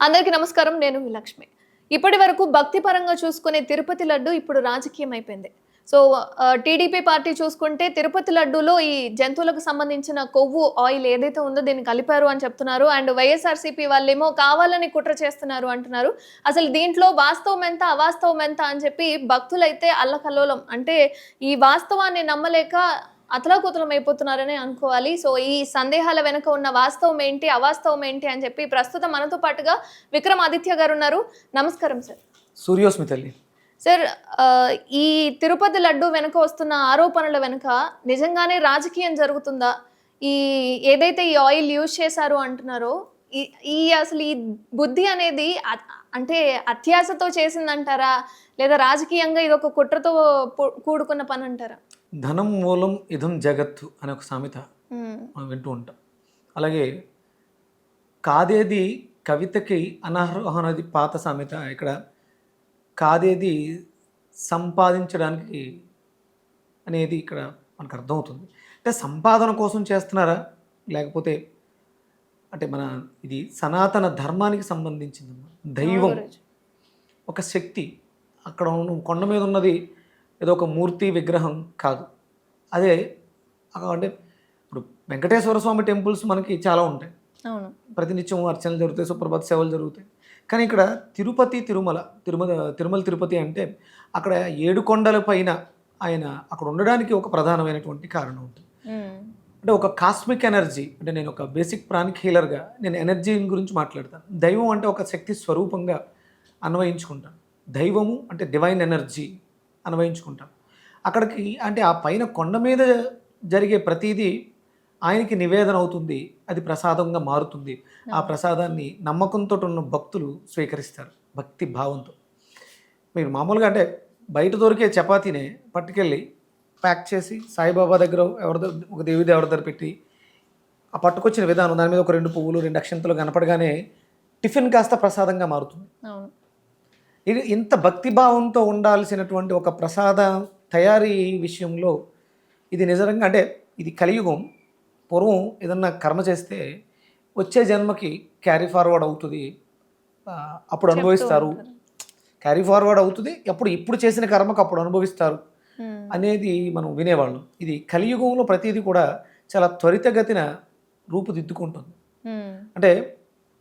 అందరికీ నమస్కారం. నేను మీ లక్ష్మి. ఇప్పటి వరకు భక్తి పరంగా చూసుకునే తిరుపతి లడ్డు ఇప్పుడు రాజకీయం అయిపోయింది. సో, టీడీపీ పార్టీ చూసుకుంటే తిరుపతి లడ్డూలో ఈ జంతువులకు సంబంధించిన కొవ్వు ఆయిల్ ఏదైతే ఉందో దీన్ని కలిపారు అని చెప్తున్నారు. అండ్ వైఎస్ఆర్‌సీపీ వాళ్ళేమో కావాలని కుట్ర చేస్తున్నారు అంటున్నారు. అసలు దీంట్లో వాస్తవం ఎంత, అవాస్తవం ఎంత అని చెప్పి భక్తులైతే అల్లకల్లోలం. అంటే ఈ వాస్తవాన్ని నమ్మలేక అతలాకుతలం అయిపోతున్నారనే అనుకోవాలి. సో, ఈ సందేహాల వెనక ఉన్న వాస్తవం ఏంటి, అవాస్తవం ఏంటి అని చెప్పి ప్రస్తుతం మనతో పాటుగా విక్రమాదిత్య గారున్నారు. నమస్కారం సార్. సూర్యోస్మి తల్లి. సార్, ఈ తిరుపతి లడ్డు వెనక వస్తున్న ఆరోపణల వెనక నిజంగానే రాజకీయం జరుగుతుందా? ఈ ఏదైతే ఈ ఆయిల్ యూజ్ చేశారు అంటున్నారో, ఈ ఈ అసలు ఈ బుద్ధి అనేది అంటే అత్యాశతో చేసిందంటారా? లేదా రాజకీయంగా ఇదొక కుట్రతో కూడుకున్న పనంటారా? ధనం మూలం ఇదం జగత్తు అనే ఒక సామెత మనం వింటూ ఉంటాం. అలాగే కాదేది కవితకి అనర్హం అనేది పాత సామెత. ఇక్కడ కాదేది సంపాదించడానికి అనేది ఇక్కడ మనకు అర్థమవుతుంది. అంటే సంపాదన కోసం చేస్తున్నారా, లేకపోతే అంటే మన ఇది సనాతన ధర్మానికి సంబంధించింది. దైవం ఒక శక్తి. అక్కడ కొండ మీద ఉన్నది ఏదో ఒక మూర్తి విగ్రహం కాదు. అదే అంటే ఇప్పుడు వెంకటేశ్వర స్వామి టెంపుల్స్ మనకి చాలా ఉంటాయి. ప్రతినిత్యం అర్చనలు జరుగుతాయి, సుప్రభాత సేవలు జరుగుతాయి. కానీ ఇక్కడ తిరుమల తిరుపతి అంటే అక్కడ 7 కొండల పైన ఆయన అక్కడ ఉండడానికి ఒక ప్రధానమైనటువంటి కారణం ఉంటుంది. అంటే ఒక కాస్మిక్ ఎనర్జీ. అంటే నేను ఒక బేసిక్ ప్రాణిక్ హీలర్గా నేను ఎనర్జీ గురించి మాట్లాడతాను. దైవం అంటే ఒక శక్తి స్వరూపంగా అన్వయించుకుంటాను. దైవము అంటే డివైన్ ఎనర్జీ అన్వయించుకుంటాం. అక్కడికి అంటే ఆ పైన కొండ మీద జరిగే ప్రతిదీ ఆయనకి నివేదన అవుతుంది. అది ప్రసాదంగా మారుతుంది. ఆ ప్రసాదాన్ని నమ్మకంతో ఉన్న భక్తులు స్వీకరిస్తారు భక్తి భావంతో. మీరు మామూలుగా అంటే బయట దొరికే చపాతీనే పట్టుకెళ్ళి ప్యాక్ చేసి సాయిబాబా దగ్గర ఒక దేవి దేవుడి దగ్గర పెట్టి ఆ పట్టుకొచ్చిన విధానం, దాని మీద ఒక 2 పువ్వులు 2 అక్షంతలు కనపడగానే టిఫిన్ కాస్త ప్రసాదంగా మారుతుంది. ఇది ఇంత భక్తిభావంతో ఉండాల్సినటువంటి ఒక ప్రసాద తయారీ విషయంలో ఇది నిజంగా అంటే ఇది కలియుగం. పూర్వం ఏదన్నా కర్మ చేస్తే వచ్చే జన్మకి క్యారీ ఫార్వర్డ్ అవుతుంది, అప్పుడు అనుభవిస్తారు. క్యారీ ఫార్వర్డ్ అవుతుంది, ఇప్పుడు చేసిన కర్మకు అప్పుడు అనుభవిస్తారు అనేది మనం వినేవాళ్ళం. ఇది కలియుగంలో ప్రతిదీ కూడా చాలా త్వరితగతిన రూపుదిద్దుకుంటుంది. అంటే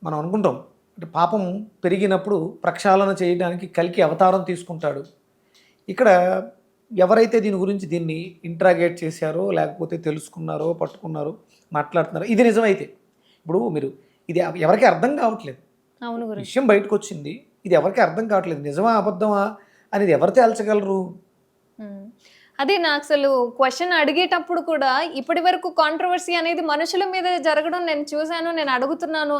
మనం అనుకుంటాం అంటే పాపం పెరిగినప్పుడు ప్రక్షాళన చేయడానికి కల్కి అవతారం తీసుకుంటాడు. ఇక్కడ ఎవరైతే దీన్ని ఇంట్రాగేట్ చేశారో, లేకపోతే తెలుసుకున్నారో, పట్టుకున్నారో, మాట్లాడుతున్నారో, ఇది నిజమైతే ఇప్పుడు మీరు ఇది ఎవరికి అర్థం కావట్లేదు. విషయం బయటకు వచ్చింది, ఇది ఎవరికి అర్థం కావట్లేదు. నిజమా అబద్ధమా అనేది ఎవరు తేల్చగలరు? అదే నాకు అసలు క్వశ్చన్ అడిగేటప్పుడు కూడా ఇప్పటి వరకు కాంట్రవర్సీ అనేది మనుషుల మీద జరగడం నేను చూశాను, నేను అడుగుతున్నాను.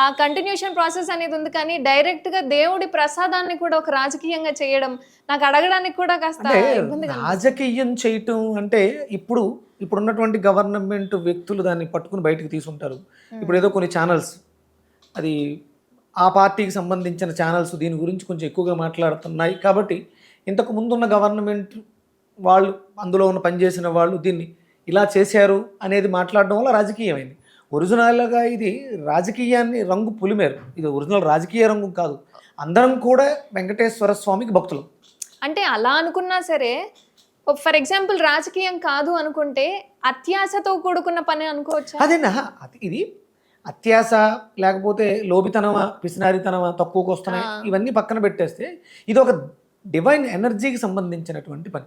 ఆ కంటిన్యూషన్ ప్రాసెస్ అనేది ఉంది. కానీ డైరెక్ట్గా దేవుడి ప్రసాదాన్ని కూడా ఒక రాజకీయంగా చేయడం నాకు అడగడానికి కూడా కాస్త ఇబ్బందిగా. రాజకీయం చేయటం అంటే ఇప్పుడున్నటువంటి గవర్నమెంట్ వ్యక్తులు దాన్ని పట్టుకుని బయటకు తీసుకుంటారు. ఇప్పుడు ఏదో కొన్ని ఛానల్స్, అది ఆ పార్టీకి సంబంధించిన ఛానల్స్ దీని గురించి కొంచెం ఎక్కువగా మాట్లాడుతున్నాయి. కాబట్టి ఇంతకు ముందున్న గవర్నమెంట్ వాళ్ళు, అందులో ఉన్న పనిచేసిన వాళ్ళు దీన్ని ఇలా చేశారు అనేది మాట్లాడడం వల్ల రాజకీయమైంది. ఒరిజినల్గా ఇది రాజకీయాన్ని రంగు పులిమేరు. ఇది ఒరిజినల్ రాజకీయ రంగు కాదు. అందరం కూడా వెంకటేశ్వర స్వామికి భక్తులు. అంటే అలా అనుకున్నా సరే, ఫర్ ఎగ్జాంపుల్ రాజకీయం కాదు అనుకుంటే అత్యాశతో కూడుకున్న పని అనుకోవచ్చు. అదేనా ఇది అత్యాశ, లేకపోతే లోబితనమా, పిసినారితనమా, తక్కువకు వస్తున్నాయి, ఇవన్నీ పక్కన పెట్టేస్తే ఇది ఒక డివైన్ ఎనర్జీకి సంబంధించినటువంటి పని.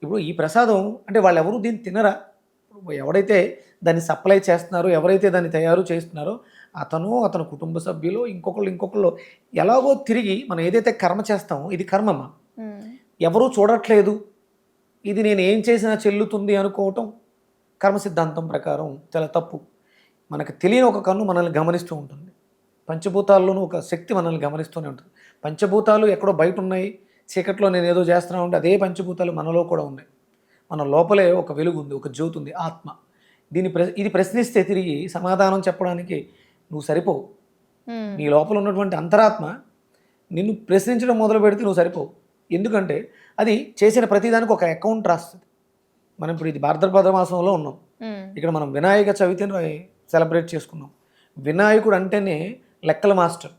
ఇప్పుడు ఈ ప్రసాదం అంటే వాళ్ళు ఎవరు దీన్ని తినరా? ఎవడైతే దాన్ని సప్లై చేస్తున్నారో, ఎవరైతే దాన్ని తయారు చేస్తున్నారో అతని కుటుంబ సభ్యులు ఇంకొకళ్ళు ఎలాగో తిరిగి మనం ఏదైతే కర్మ చేస్తామో, ఇది కర్మమ్మ, ఎవరూ చూడట్లేదు, ఇది నేను ఏం చేసినా చెల్లుతుంది అనుకోవటం కర్మ సిద్ధాంతం ప్రకారం చాలా తప్పు. మనకు తెలియని ఒక కన్ను మనల్ని గమనిస్తూ ఉంటుంది. పంచభూతాల్లోనూ ఒక శక్తి మనల్ని గమనిస్తూనే ఉంటుంది. పంచభూతాలు ఎక్కడో బయట ఉన్నాయి, చీకట్లో నేను ఏదో చేస్తున్నా ఉంటే అదే పంచభూతాలు మనలో కూడా ఉన్నాయి. మన లోపలే ఒక వెలుగు ఉంది, ఒక జ్యోతి ఉంది, ఆత్మ. ఇది ప్రశ్నిస్తే తిరిగి సమాధానం చెప్పడానికి నువ్వు సరిపోవు. నీ లోపల ఉన్నటువంటి అంతరాత్మ నిన్ను ప్రశ్నించడం మొదలు పెడితే నువ్వు సరిపోవు. ఎందుకంటే అది చేసిన ప్రతిదానికి ఒక అకౌంట్ రాస్తుంది. మనం ఇప్పుడు ఇది భాద్రపద మాసంలో ఉన్నాం. ఇక్కడ మనం వినాయక చవితిని సెలబ్రేట్ చేసుకున్నాం. వినాయకుడు అంటేనే లెక్కల మాస్టర్.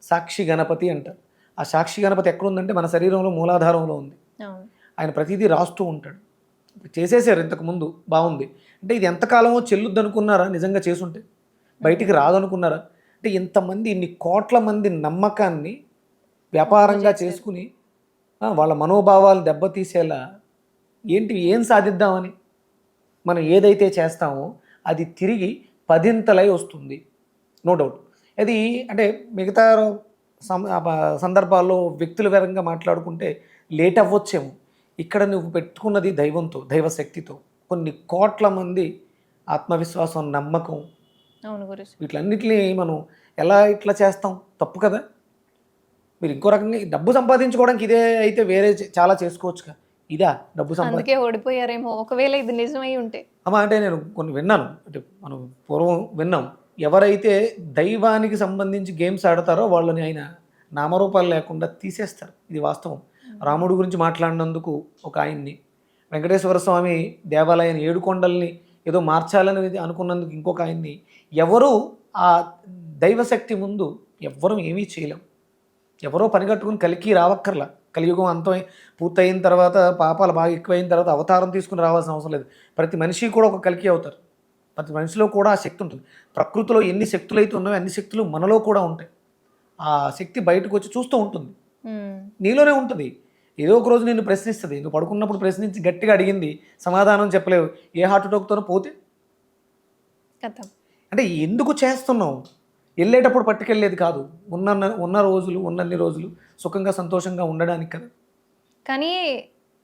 సాక్షి గణపతి అంటారు. ఆ సాక్షి గణపతి ఎక్కడుందంటే మన శరీరంలో మూలాధారంలో ఉంది. అవును. ఆయన ప్రతిదీ రాస్తూ ఉంటాడు. ఇప్పుడు చేసేసారు ఇంతకుముందు బాగుంది. అంటే ఇది ఎంతకాలమో చెల్లుద్ది అనుకున్నారా నిజంగా చేసుంటే? బయటికి రాదనుకున్నారా? అంటే ఇంతమంది ఇన్ని కోట్ల మంది నమ్మకాన్ని వ్యాపారంగా చేసుకుని వాళ్ళ మనోభావాలు దెబ్బతీసేలా ఏం సాధిద్దామని మనం ఏదైతే చేస్తామో అది తిరిగి పదింతలై వస్తుంది, నో డౌట్. అది అంటే మిగతా సందర్భాల్లో వ్యక్తుల పరంగా మాట్లాడుకుంటే లేట్ అవ్వచ్చేమో. ఇక్కడ నువ్వు పెట్టుకున్నది దైవంతో, దైవశక్తితో, కొన్ని కోట్ల మంది ఆత్మవిశ్వాసం, నమ్మకం, అవును గురుజీ. వీటిలన్నిటిని మనం ఎలా ఇట్లా చేస్తాం? తప్పు కదా. మీరు ఇంకో రకంగా డబ్బు సంపాదించుకోవడానికి ఇదే అయితే వేరే చాలా చేసుకోవచ్చుగా. ఇదా డబ్బు అందుకే ఓడిపోయారేమో ఒకవేళ ఇది నిజమై ఉంటే. అమ్మా అంటే నేను కొన్ని విన్నాను, అంటే మనం పూర్వం విన్నాం, ఎవరైతే దైవానికి సంబంధించి గేమ్స్ ఆడతారో వాళ్ళని ఆయన నామరూపాలు లేకుండా తీసేస్తారు. ఇది వాస్తవం. రాముడి గురించి మాట్లాడినందుకు ఒక ఆయన్ని, వెంకటేశ్వర స్వామి దేవాలయాన్ని 7 కొండల్ని ఏదో మార్చాలని అనుకున్నందుకు ఇంకొక ఆయన్ని, ఎవరు ఆ దైవశక్తి ముందు ఎవ్వరూ ఏమీ చేయలేం. ఎవరో పనిగట్టుకుని కలికి రావక్కర్లా. కలియుగం అంతం పూర్తయిన తర్వాత, పాపాలు బాగా ఎక్కువైన తర్వాత అవతారం తీసుకుని రావాల్సిన అవసరం లేదు. ప్రతి మనిషి కూడా ఒక కలికి అవుతారు. ప్రతి మనిషిలో కూడా ఆ శక్తి ఉంటుంది. ప్రకృతిలో ఎన్ని శక్తులు అయితే ఉన్నాయో అన్ని శక్తులు మనలో కూడా ఉంటాయి. ఆ శక్తి బయటకు వచ్చి చూస్తూ ఉంటుంది, నీలోనే ఉంటుంది. ఏదో ఒక రోజు నిన్ను ప్రశ్నిస్తుంది. నువ్వు పడుకున్నప్పుడు ప్రశ్నించి గట్టిగా అడిగింది, సమాధానం చెప్పలేవు, ఏ హార్ట్ అటాక్తోనో పోతే అంటే ఎందుకు చేస్తున్నావు? వెళ్ళేటప్పుడు పట్టుకెళ్ళేది కాదు, ఉన్న రోజులు ఉన్నన్ని రోజులు సుఖంగా సంతోషంగా ఉండడానికి కదా. కానీ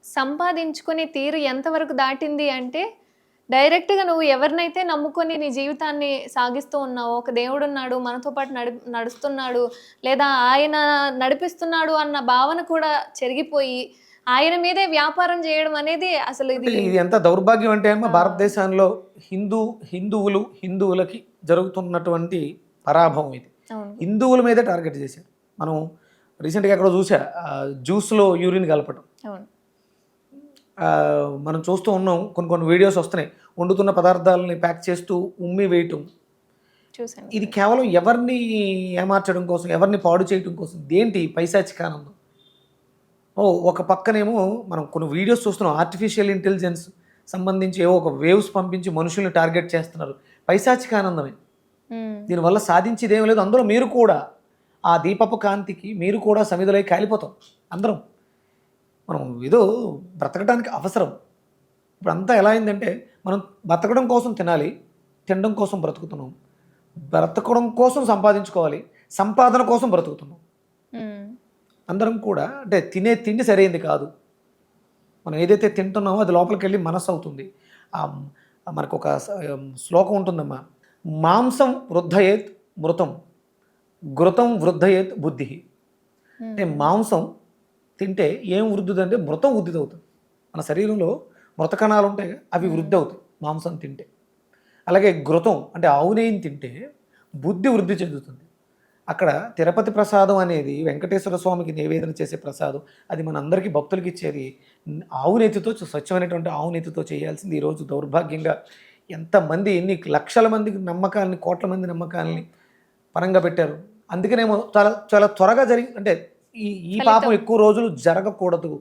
సంపాదించుకునే తీరు ఎంతవరకు దాటింది అంటే, డైరెక్ట్గా నువ్వు ఎవరినైతే నమ్ముకొని నీ జీవితాన్ని సాగిస్తూ ఉన్నావో, ఒక దేవుడు ఉన్నాడు మనతో పాటు నడుస్తున్నాడు, లేదా ఆయన నడిపిస్తున్నాడు అన్న భావన కూడా చెరిగిపోయి ఆయన మీదే వ్యాపారం చేయడం అనేది అసలు ఇది ఎంత దౌర్భాగ్యం అంటే అమ్మ, భారతదేశంలో హిందువులకి జరుగుతున్నటువంటి పరాభవం ఇది. హిందువుల మీదే టార్గెట్ చేశారు. మనం రీసెంట్గా ఎక్కడో చూసా, జ్యూస్లో యూరిన్ కలపడం. మనం చూస్తూ ఉన్నాం, కొన్ని వీడియోస్ వస్తున్నాయి, వండుతున్న పదార్థాలని ప్యాక్ చేస్తూ ఉమ్మి వేయటం. ఇది కేవలం ఎవరిని ఏమార్చడం కోసం, ఎవరిని పాడు చేయడం కోసం. దేంటి పైశాచికానందం? ఒక పక్కనేమో మనం కొన్ని వీడియోస్ చూస్తున్నాం, ఆర్టిఫిషియల్ ఇంటెలిజెన్స్ సంబంధించి ఏవో ఒక వేవ్స్ పంపించి మనుషుల్ని టార్గెట్ చేస్తున్నారు. పైశాచికానందమే. దీనివల్ల సాధించేది ఏం లేదు. అందులో మీరు కూడా ఆ దీపపు కాంతికి మీరు కూడా సమిధులై కాలిపోతాం అందరం. మనం ఏదో బ్రతకడానికి అవసరం. ఇప్పుడు అంతా ఎలా అయిందంటే, మనం బ్రతకడం కోసం తినాలి, తినడం కోసం బ్రతుకుతున్నాం, బ్రతకడం కోసం సంపాదించుకోవాలి, సంపాదన కోసం బ్రతుకుతున్నాం అందరం కూడా. అంటే తినే తిండి సరైంది కాదు. మనం ఏదైతే తింటున్నామో అది లోపలికి వెళ్ళి మనస్సు అవుతుంది. మనకు ఒక శ్లోకం ఉంటుందమ్మా, మాంసం వృద్ధయేత్ మృతం, ఘృతం వృద్ధయేత్ బుద్ధి. అంటే మాంసం తింటే ఏం వృద్ధి అంటే మృతం వృద్ధి అవుతుంది. మన శరీరంలో మృత కణాలు ఉంటాయి, అవి వృద్ధి అవుతాయి మాంసం తింటే. అలాగే ఘృతం అంటే ఆవు నెయ్యిని తింటే బుద్ధి వృద్ధి చెందుతుంది. అక్కడ తిరుపతి ప్రసాదం అనేది వెంకటేశ్వర స్వామికి నివేదన చేసే ప్రసాదం. అది మన అందరికీ భక్తులకి ఇచ్చేది ఆవు నెయ్యితో, స్వచ్ఛమైనటువంటి ఆవు నెయ్యితో చేయాల్సింది. ఈరోజు దౌర్భాగ్యంగా ఎంతమంది, ఎన్ని లక్షల మందికి నమ్మకాలని, కోట్ల మంది నమ్మకాలని పరంగా పెట్టారు. అందుకనేమో చాలా త్వరగా అంటే ఈ పాపం ఎక్కువ రోజులు జరగకూడదు.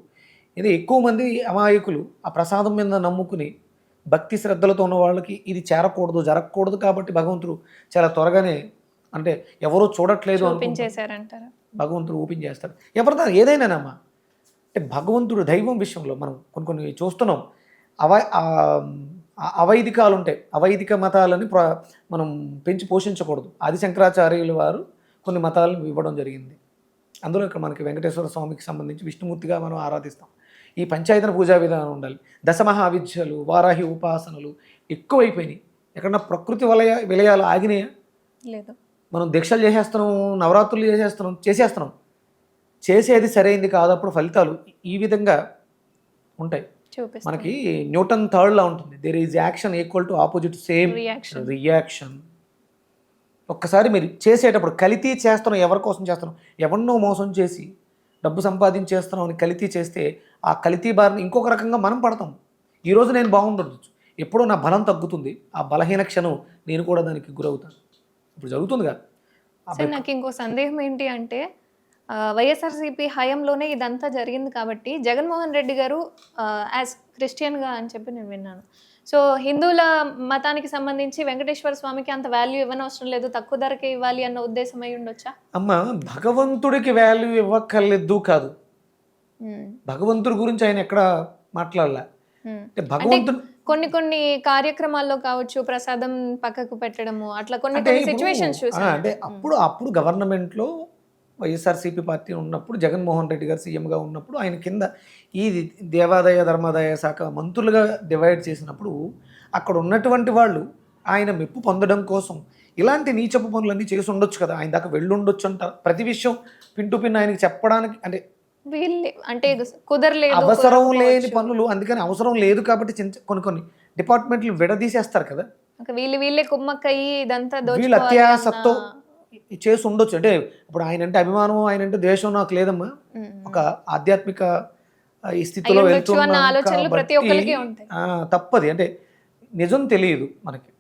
ఇది ఎక్కువ మంది అమాయకులు ఆ ప్రసాదం మీద నమ్ముకుని భక్తి శ్రద్ధలతో ఉన్న వాళ్ళకి ఇది చేరకూడదు, జరగకూడదు. కాబట్టి భగవంతుడు చాలా త్వరగానే, అంటే ఎవరో చూడట్లేదు అనుకుంటారు, భగవంతుడు ఓపెన్ చేస్తాడు. ఎవరిదా ఏదైనానమ్మా. అంటే భగవంతుడు దైవం విషయంలో మనం కొన్ని చూస్తున్నాం. అవైదికాలు ఉంటాయి, అవైదిక మతాలని మనం పెంచి పోషించకూడదు. ఆది శంకరాచార్యుల వారు కొన్ని మతాలను ఇవ్వడం జరిగింది. అందులో ఇక్కడ మనకి వెంకటేశ్వర స్వామికి సంబంధించి విష్ణుమూర్తిగా మనం ఆరాధిస్తాం. ఈ పంచాయతన పూజా విధానం ఉండాలి. దశమహావిద్యలు, వారాహి ఉపాసనలు ఎక్కువైపోయినాయి. ఎక్కడన్నా ప్రకృతి విలయాలు ఆగినాయా? లేదు. మనం దీక్షలు చేసేస్తున్నాం, నవరాత్రులు చేసేస్తున్నాం. చేసేది సరైంది కాదు. అప్పుడు ఫలితాలు ఈ విధంగా ఉంటాయి. మనకి న్యూటన్ థర్డ్లా ఉంటుంది, there is action equal to opposite same reaction. ఒక్కసారి మీరు చేసేటప్పుడు కల్తీ చేస్తున్నాం, ఎవరి కోసం చేస్తున్నాం, ఎవరినో మోసం చేసి డబ్బు సంపాదించేస్తున్నాం అని కల్తీ చేస్తే ఆ కల్తీ బారిని ఇంకొక రకంగా మనం పడతాం. ఈరోజు నేను బాగుండొచ్చు, ఎప్పుడో నా బలం తగ్గుతుంది, ఆ బలహీన క్షణం నేను కూడా దానికి గురవుతాను. ఇప్పుడు జరుగుతుంది కదా, సార్ నాకు ఇంకో సందేహం ఏంటి అంటే వైఎస్ఆర్సీపీ హయాంలోనే ఇదంతా జరిగింది కాబట్టి జగన్మోహన్ రెడ్డి గారు యాజ్ క్రిస్టియన్గా అని చెప్పి నేను విన్నాను. సో హిందువుల మతానికి సంబంధించి వెంకటేశ్వర స్వామికి అంత వాల్యూ ఇవ్వనవసరం లేదు, తక్కువ ధరకే ఇవ్వాలి అన్న ఉద్దేశం అయి ఉండొచ్చా? అమ్మ, భగవంతుడికి వాల్యూ ఇవ్వక్కర్లేదు కాదు, భగవంతుడి గురించి ఆయన ఎక్కడ మాట్లాడలే. అంటే భగవంతుడు కొన్ని కొన్ని కార్యక్రమాల్లో కావచ్చు, ప్రసాదం పక్కకు పెట్టడము, అట్లా కొన్ని అంటే కొన్ని ఇప్పుడు, సిచ్యువేషన్స్ చూసాను. అంటే అప్పుడు గవర్నమెంట్లో వైఎస్ఆర్సీపీ పార్టీ ఉన్నప్పుడు జగన్మోహన్ రెడ్డి గారు సీఎంగా ఉన్నప్పుడు ఆయన కింద ఈ దేవాదాయ ధర్మాదాయ శాఖ మంత్రులుగా డివైడ్ చేసినప్పుడు అక్కడ ఉన్నటువంటి వాళ్ళు ఆయన మెప్పు పొందడం కోసం ఇలాంటి నీచపు పనులన్నీ చేసి ఉండొచ్చు కదా, ఆయన దాకా వెళ్ళి ఉండొచ్చు అంటారు. ప్రతి విషయం పిన్ టు పిన్ ఆయనకి చెప్పడానికి అంటే వీళ్ళే అంటే కుదరలేదు, అవసరం లేని పనులు, అందుకని అవసరం లేదు కాబట్టి కొన్ని డిపార్ట్మెంట్లు విడదీసేస్తారు కదా, వీళ్ళే కుమ్మక్కయ్యి ఇదంతా వీళ్ళు అత్యాసతో చేసి ఉండొచ్చు. అంటే ఇప్పుడు ఆయన అంటే అభిమానం, ఆయన అంటే దేశం నాకు లేదమ్మా, ఒక ఆధ్యాత్మిక ఈ స్థితిలో తప్పది. అంటే నిజం తెలియదు మనకి,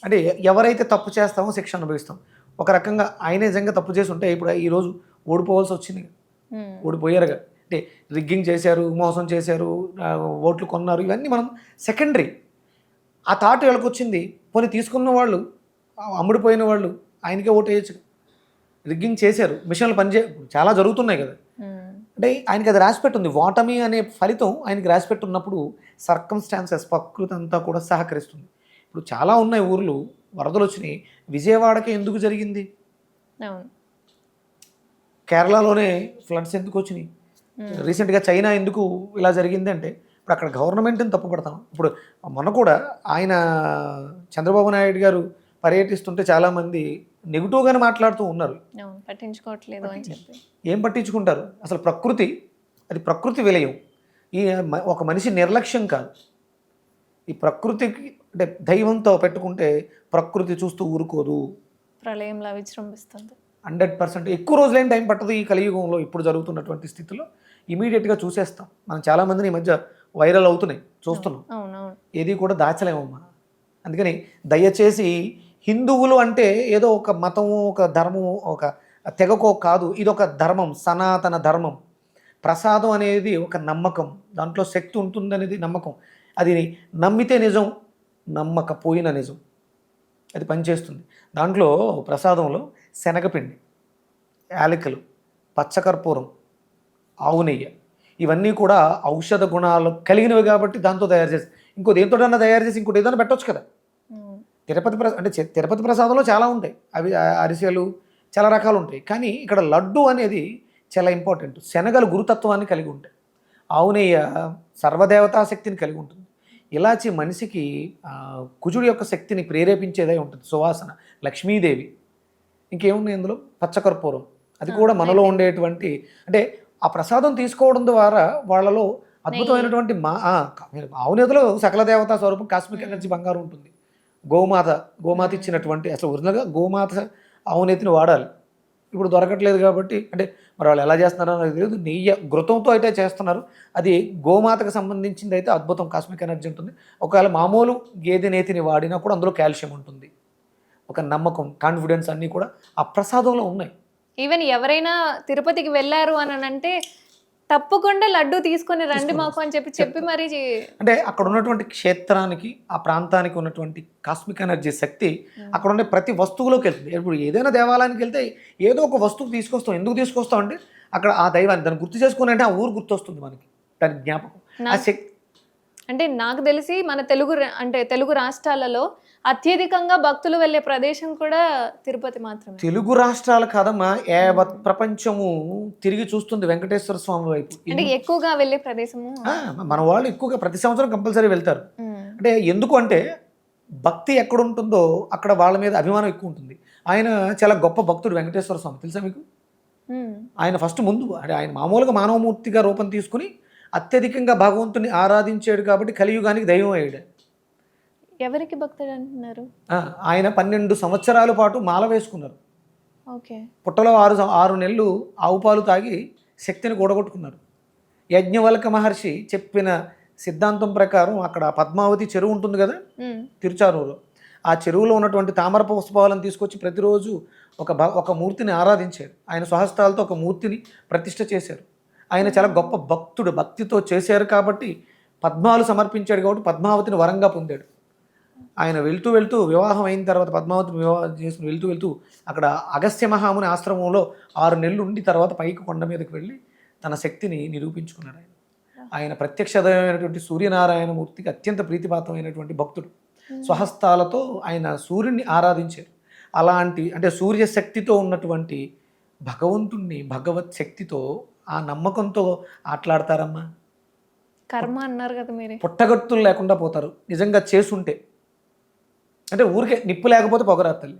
అంటే ఎవరైతే తప్పు చేస్తామో శిక్ష అనుభవిస్తాం. ఒక రకంగా ఆయన నిజంగా తప్పు చేసి ఉంటే ఇప్పుడు ఈరోజు ఓడిపోవాల్సి వచ్చింది, ఓడిపోయారుగా. అంటే రిగ్గింగ్ చేశారు, మోసం చేశారు, ఓట్లు కొన్నారు, ఇవన్నీ మనం సెకండరీ. ఆ థాట్ వీళ్ళకి వచ్చింది, పోనీ తీసుకున్న వాళ్ళు, అమ్ముడిపోయిన వాళ్ళు ఆయనకే ఓటు వేయచ్చు. రిగ్గింగ్ చేశారు, మిషన్లు చాలా జరుగుతున్నాయి కదా. అంటే ఆయనకి అది రాసిపెట్టి ఉంది, ఓటమి అనే ఫలితం ఆయనకి రాసిపెట్టి ఉన్నప్పుడు సర్కమ్స్టాన్సెస్, ప్రకృతి అంతా కూడా సహకరిస్తుంది. ఇప్పుడు చాలా ఉన్నాయి ఊర్లు వరదలు వచ్చినాయి, విజయవాడకి ఎందుకు జరిగింది? కేరళలోనే ఫ్లడ్స్ ఎందుకు వచ్చినాయి? రీసెంట్గా చైనా ఎందుకు ఇలా జరిగింది అంటే ఇప్పుడు అక్కడ గవర్నమెంట్ని తప్పు పడతాం. ఇప్పుడు మొన్న కూడా ఆయన చంద్రబాబు నాయుడు గారు పర్యటిస్తుంటే చాలామంది నెగిటివ్గానే మాట్లాడుతూ ఉన్నారు, పట్టించుకోవట్లేదు అని చెప్పి. ఏం పట్టించుకుంటారు? అసలు ప్రకృతి, అది ప్రకృతి విలయం. ఈ ఒక మనిషి నిర్లక్ష్యం కాదు, ఈ ప్రకృతికి అంటే దైవంతో పెట్టుకుంటే ప్రకృతి చూస్తూ ఊరుకోదు, ప్రళయంలా విజృంభిస్తుంది. 100% ఎక్కువ రోజులైన టైం పట్టదు. ఈ కలియుగంలో ఇప్పుడు జరుగుతున్నటువంటి స్థితిలో ఇమీడియట్గా చూసేస్తాం. మనం చాలామందిని ఈ మధ్య వైరల్ అవుతున్నాయి, చూస్తున్నాం, ఏది కూడా దాచలేమమ్మా. అందుకని దయచేసి హిందువులు అంటే ఏదో ఒక మతము, ఒక ధర్మము, ఒక తెగకో కాదు, ఇది ఒక ధర్మం, సనాతన ధర్మం. ప్రసాదం అనేది ఒక నమ్మకం, దాంట్లో శక్తి ఉంటుందనేది నమ్మకం. అది నమ్మితే నిజం, నమ్మకపోయిన నిజం, అది పనిచేస్తుంది. దాంట్లో ప్రసాదంలో శనగపిండి, యాలకులు, పచ్చకర్పూరం, ఆవు నెయ్యి, ఇవన్నీ కూడా ఔషధ గుణాలు కలిగినవి కాబట్టి దాంతో తయారు చేసి, ఇంకో దేంతోటన్నా తయారు చేసి ఇంకోటి ఏదైనా పెట్టవచ్చు కదా. తిరుపతి ప్రసాదంలో చాలా ఉంటాయి, అవి అరిసెలు చాలా రకాలు ఉంటాయి. కానీ ఇక్కడ లడ్డు అనేది చాలా ఇంపార్టెంట్. శనగలు గురుతత్వాన్ని కలిగి ఉంటాయి, ఆవు నెయ్యి సర్వదేవతా శక్తిని కలిగి ఉంటుంది, ఇలాచి మనిషికి కుజుడి యొక్క శక్తిని ప్రేరేపించేదై ఉంటుంది, సువాసన, లక్ష్మీదేవి. ఇంకేమున్నాయి అందులో? పచ్చకర్పూరం, అది కూడా మనలో ఉండేటువంటి, అంటే ఆ ప్రసాదం తీసుకోవడం ద్వారా వాళ్ళలో అద్భుతమైనటువంటి ఆవునేతలో సకల దేవతా స్వరూపం, కాస్మిక్ ఎనర్జీ, బంగారం ఉంటుంది. గోమాత ఇచ్చినటువంటి, అసలు ఒరిజినల్గా గోమాత ఆవునేతిని వాడాలి. ఇప్పుడు దొరకట్లేదు కాబట్టి, అంటే మరి వాళ్ళు ఎలా చేస్తున్నారో నాకు తెలియదు, నెయ్యి ఘృతంతో అయితే చేస్తున్నారు. అది గోమాతకు సంబంధించింది అయితే అద్భుతం, కాస్మిక్ ఎనర్జీ ఉంటుంది. ఒకవేళ మామూలు గేదె నేతిని వాడినా కూడా అందులో కాల్షియం ఉంటుంది. ఒక నమ్మకం, కాన్ఫిడెన్స్ అన్నీ కూడా ఆ ప్రసాదంలో ఉన్నాయి. ఈవెన్ ఎవరైనా తిరుపతికి వెళ్ళారు అని అంటే తప్పకుండా లడ్డు తీసుకొని రండి మాకు అని చెప్పి మరి, అంటే అక్కడ ఉన్నటువంటి క్షేత్రానికి, ఆ ప్రాంతానికి ఉన్నటువంటి కాస్మిక్ ఎనర్జీ శక్తి అక్కడ ఉండే ప్రతి వస్తువులోకి వెళ్తుంది. ఇప్పుడు ఏదైనా దేవాలయానికి వెళ్తే ఏదో ఒక వస్తువు తీసుకొస్తాం. ఎందుకు తీసుకొస్తాం అంటే అక్కడ ఆ దైవాన్ని దాన్ని గుర్తు చేసుకుని, అంటే ఆ ఊరు గుర్తొస్తుంది మనకి, దాని జ్ఞాపకం, ఆ శక్తి. అంటే నాకు తెలిసి మన తెలుగు రాష్ట్రాలలో అత్యధికంగా భక్తులు వెళ్ళే ప్రదేశం కూడా తిరుపతి మాత్రమే. తెలుగు రాష్ట్రాలు కాదమ్మా, యావత్ ప్రపంచము తిరిగి చూస్తుంది వెంకటేశ్వర స్వామి వైపు. అంటే ఎక్కువగా వెళ్ళే ప్రదేశము మన వాళ్ళు ఎక్కువగా ప్రతి సంవత్సరం కంపల్సరీ వెళ్తారు. అంటే ఎందుకు అంటే భక్తి ఎక్కడ ఉంటుందో అక్కడ వాళ్ళ మీద అభిమానం ఎక్కువ ఉంటుంది. ఆయన చాలా గొప్ప భక్తుడు వెంకటేశ్వర స్వామి, తెలుసా మీకు? ఆయన ఫస్ట్ ముందు అంటే ఆయన మామూలుగా మానవమూర్తిగా రూపం తీసుకుని అత్యధికంగా భగవంతుని ఆరాధించాడు కాబట్టి కలియుగానికి దైవం అయ్యాడు. ఎవరికి భక్తుడు అంటున్నారు? ఆయన 12 సంవత్సరాల పాటు మాల వేసుకున్నారు. పుట్టలో 6 నెలలు ఆవు పాలు తాగి శక్తిని కూడగొట్టుకున్నారు. యజ్ఞవల్క మహర్షి చెప్పిన సిద్ధాంతం ప్రకారం అక్కడ పద్మావతి చెరువు ఉంటుంది కదా తిరుచానూరు, ఆ చెరువులో ఉన్నటువంటి తామర పుష్పాలను తీసుకొచ్చి ప్రతిరోజు ఒక మూర్తిని ఆరాధించారు. ఆయన స్వహస్తాలతో ఒక మూర్తిని ప్రతిష్ఠ చేశారు. ఆయన చాలా గొప్ప భక్తుడు, భక్తితో చేశారు కాబట్టి పద్మాలు సమర్పించాడు కాబట్టి పద్మావతిని వరంగా పొందాడు. ఆయన వెళ్తూ వెళ్తూ వివాహం అయిన తర్వాత పద్మావతిని వివాహం చేసుకుని వెళ్తూ వెళ్తూ అక్కడ అగస్త్య మహాముని ఆశ్రమంలో 6 నెలలు ఉండి తర్వాత పైకి కొండ మీదకి వెళ్ళి తన శక్తిని నిరూపించుకున్నాడు. ఆయన ప్రత్యక్ష దైవమైనటువంటి సూర్యనారాయణమూర్తికి అత్యంత ప్రీతిపాత్రమైనటువంటి భక్తుడు. స్వహస్తాలతో ఆయన సూర్యుడిని ఆరాధించారు. అలాంటి అంటే సూర్యశక్తితో ఉన్నటువంటి భగవంతుణ్ణి భగవత్ శక్తితో ఆ నమ్మకంతో ఆటలాడతారమ్మా. కర్మ అన్నారు కదా మీరే. పుట్టగట్టులు లేకుండా పోతారు నిజంగా చేసుంటే. అంటే ఊరికే నిప్పు లేకపోతే పొగరాదు తల్లి.